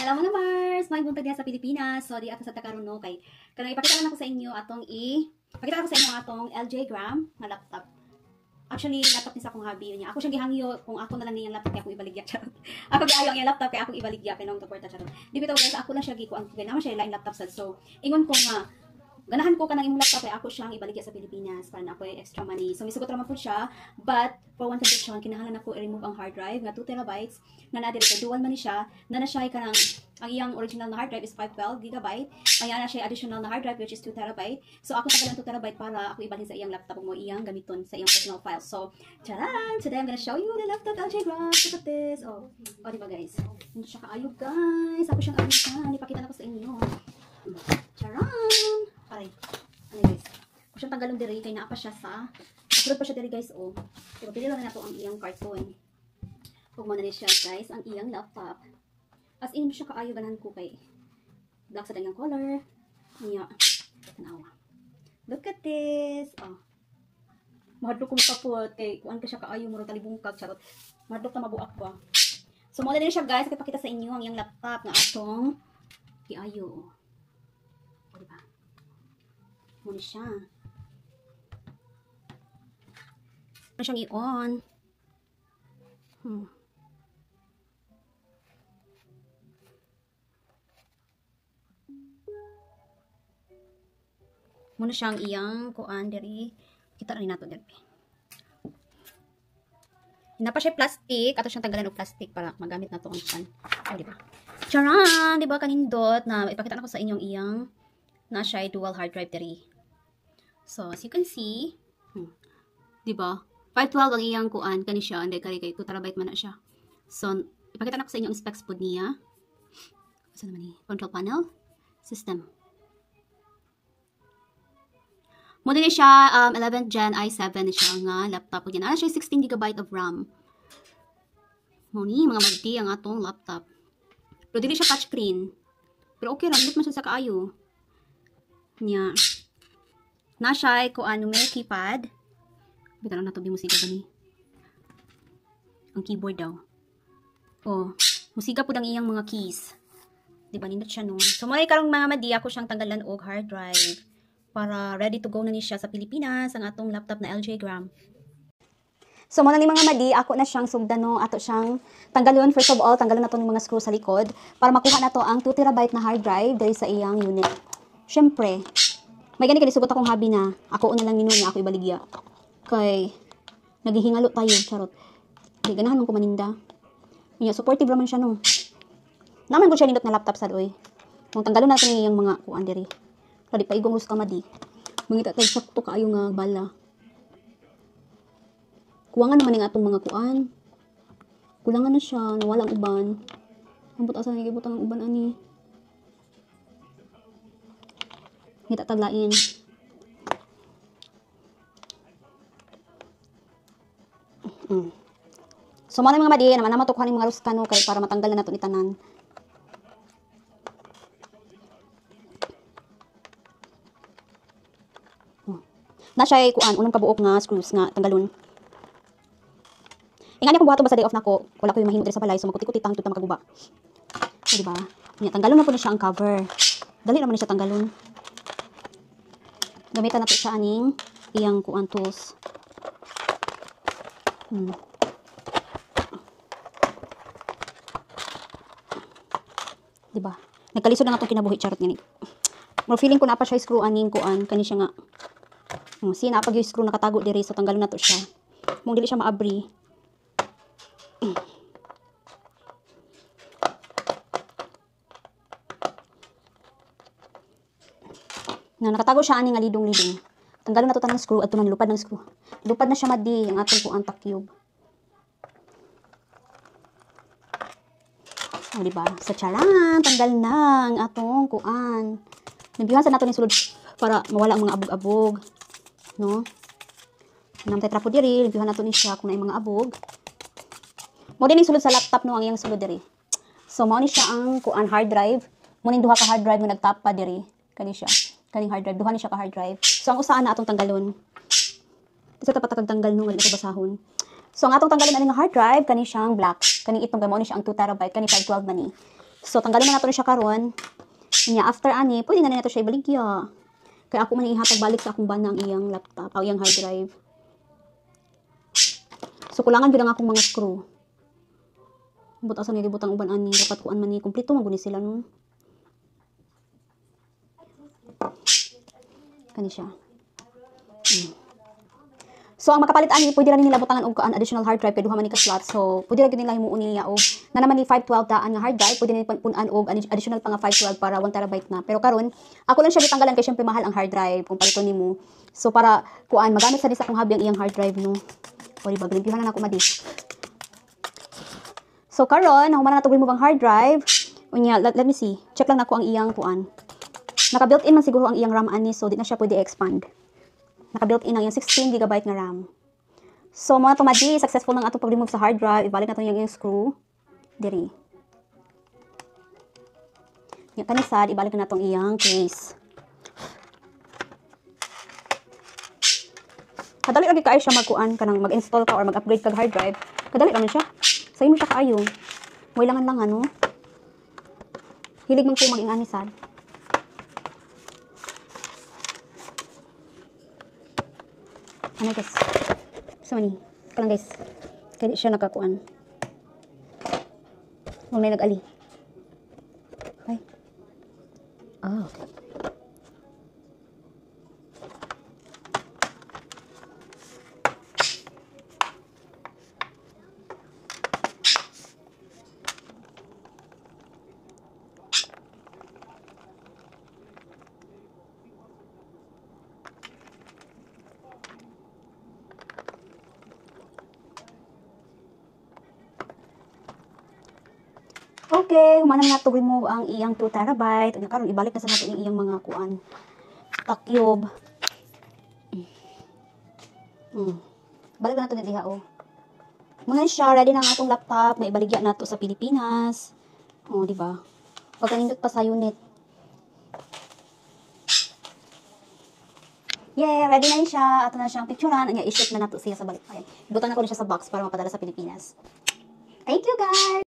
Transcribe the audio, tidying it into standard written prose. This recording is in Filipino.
Hello mga Mars! May buntag diha sa Pilipinas. So, di ato sa takaroon no kay kanang ipakita lang ako sa inyo atong ipakita ako sa inyo atong LG Gram nga laptop. Actually, laptop ni sa akong hobby niya. Ako siya gihangyo kung ako na lang niyang laptop kay akong ibaligya charot. Ako giayo ang laptop kay akong ibaligya kay nang tuporta charot. Di bitaw guys, ako lang siya gikuan kay naman siya lain laptop sad. So, ingon ko nga ganahan ko kanang imong laptop kay ako siyang ibaligya sa Pilipinas para na ako extra money. So, misugot ra man pud siya, but for one condition kinahanglan ako i-remove ang hard drive nga 2 terabytes nga na diri kay dual man ni siya. Na siya kanang ang iyang original na hard drive is 512 GB. Kaya na siya additional na hard drive which is 2 terabyte. So, ako tagalan 2 terabyte para ako ibalhin sa iyang laptop mo iyang gamiton sa iyang personal files. So, charan! Today I'm gonna show you the laptop LG Gram. Look at this. Oh, diba guys? Hindi siya kaayog guys. Ako siyang ayugan. Ipakita na ko sa inyo. Charan! Aray. Ano guys? Kung siyang tanggalong diri, kaya naapa siya sa upload pa siya diri guys, oh. Pero pili lang na to ang iyang carton. Huwag mo na rin siya guys, ang iyang laptop. As in, siya kaayo ganahan ko kay black sa danyang color. Niya. Tanawa. Look at this. Oh. Mahadlok ko makapot. Kay kuan ka siya kaayo, muro talibungkag. Charot. Mahadlok na mabuak ko. So, mo na rin siya guys. Ipakita sa inyo ang iyang laptop na atong kiayo. Diba? Muna siya. Ano siyang i-on? Muna siyang iyang kuan diri. Kita rin nato diri. Hina pa siya plastic. Ato siyang tanggalan og plastic para magamit nato ang pan. Oh, diba? Charan! Diba kanindot na ipakita na ko sa inyong iyang na siya dual hard drive diri. So, as you can see, diba? 512 ang iyang kuan kani siya, and kay 2 terabyte man na siya. So, ipakita na ko sa inyo ang specs pod niya. Asa naman ni? Control panel, system. Model niya siya 11th Gen i7 na siya nga laptop pod niya. Ana siya 16 GB of RAM. Mo ni mga magdi ang atong laptop. Pero dili siya touchscreen. Pero okay ra, lit man siya sa kaayo. Nya. Na siya kuan numeric keypad. Bitaw na to bi musika ba ni? Ang keyboard daw. Oh, musika pud ang iyang mga keys. Di ba nindot siya no? So may karong mga madi ako siyang tanggalan og hard drive para ready to go na ni siya sa Pilipinas ang atong laptop na LG Gram. So mo na ni mga madi ako na siyang sugdan no, ato siyang tanggalon. First of all, tanggalon nato ng mga screw sa likod para makuha nato ang 2 terabyte na hard drive diri sa iyang unit. Syempre, may gani kani sugot akong hobby na ako una lang ninunya ako ibaligya. Kay naghihingalo tayo, charot. Di ganahan mong kumaninda. Kaya supportive naman siya no. Naman ko siya nindot na laptop sad oy. Kung tanggalon natin yung mga kuan diri. Kadi pa igong gusto madi. Mangita tay sakto kaayo nga bala. Kuwangan naman ning atong mga kuan. Kulangan na siya, nawalang uban. Ambot asa nagibutang ang uban ani. Ngita taglain. So, mga mga madi, naman naman tukuhan yung mga ruskano kay para matanggal na nato ni tanan. Na siya kuan, unang kabuok nga screws nga tanggalon. Ingani akong buhaton basta day off nako, wala ko yung mahimo diri sa balay, so magkuti-kuti tang tuta makaguba. So, diba? Nya tanggalon na po na siya ang cover. Dali naman ni siya tanggalon. Gamitan nato siya aning iyang kuan tools. Diba? Nagkalisod na nga itong kinabuhi, charot nga. More feeling ko na pa siya screw aning kuan, kani siya nga. Siya na pag yung screw nakatago diri, so tanggalon na to siya. Mong dili siya maabri. Na nakatago siya aning nga lidong-lidong. Tanggalon na to tanang screw at tuman lupad ng screw. Lupad na siya madi ang atong kuan takyub. O, diba? Sa charan, tanggal na ang atong kuan. Nabiyuhan sa nato ni sulod para mawala ang mga abog-abog. No? Namtay trapo diri, nabiyuhan nato ni siya kung na mga abog. Mo din yung sulod sa laptop no, ang iyang sulod diri. So, mo ni siya ang kuan hard drive. Mo ning duha ka hard drive nga nagtap pa diri. Kani siya. Kaning hard drive. Duha ni siya ka hard drive. So, ang usaan na atong tanggalon. Isa tapat tanggal no, nga basahon. So, ang atong tanggalin aning hard drive, kani siyang black. Kani itong gamao ni siya ang 2 terabyte, kani 512 man ni. So tanggalin na nato siya karon. Nya after ani, pwede na nato siya ibaligya. Kaya ako man ihatag balik sa akong banang iyang laptop, o iyang hard drive. So kulangan gyud ang akong mga screw. Butasan nga gibutang uban ani, dapat kuan man ni kumpleto man guni sila no. Kani siya. So ang makapalit ani pwede ra nila butangan og kaan additional hard drive kay duha man ni ka slot. So pwede ra gyud nila himuon niya og na naman ni 512 daan nga hard drive, pwede nila punan og additional pa nga 512 para 1 terabyte na. Pero karon ako lang siya gitanggalan kay syempre mahal ang hard drive kung paliton nimo. So para kuan magamit sa disa kong habi ang iyang hard drive no. O diba glimpyuhan na ako madi. So karon nahuman na nato remove ang hard drive. Unya let me see. Check lang nako ang iyang kuan. Naka built-in man siguro ang iyang RAM ani, so di na siya pwede expand. Naka-built-in ang yung 16 GB nga RAM. So, mga tumadi, successful ng atong pag-remove sa hard drive. Ibalik natin yung screw. Diri. Yung kanisad, ibalik na natong iyang case. Kadali lagi kaayo siya magkuan kanang mag-install ka or mag-upgrade kag hard drive. Kadali lang siya. Sa imo siya kaayo. Wailangan lang ano. Hilig man ko mag-inganisad. Ano guys? So mani. Kalang guys. Kaya siya nakakuan. Huwag na nag-ali. Okay. Oh, okay. Okay, humana na to remove ang iyang 2 terabyte. Unya karon ibalik na sa nato iyang mga kuan. Takyob. Balik na nato ni diha oh. Muna siya ready na ang atong laptop, may ibaligya nato sa Pilipinas. Oh, di ba? Pagkanindot pa sa unit. Yeah, ready na siya. Ato na siyang picturean. Anya i-ship na nato siya sa balik. Ibutan na ko na siya sa box para mapadala sa Pilipinas. Thank you guys.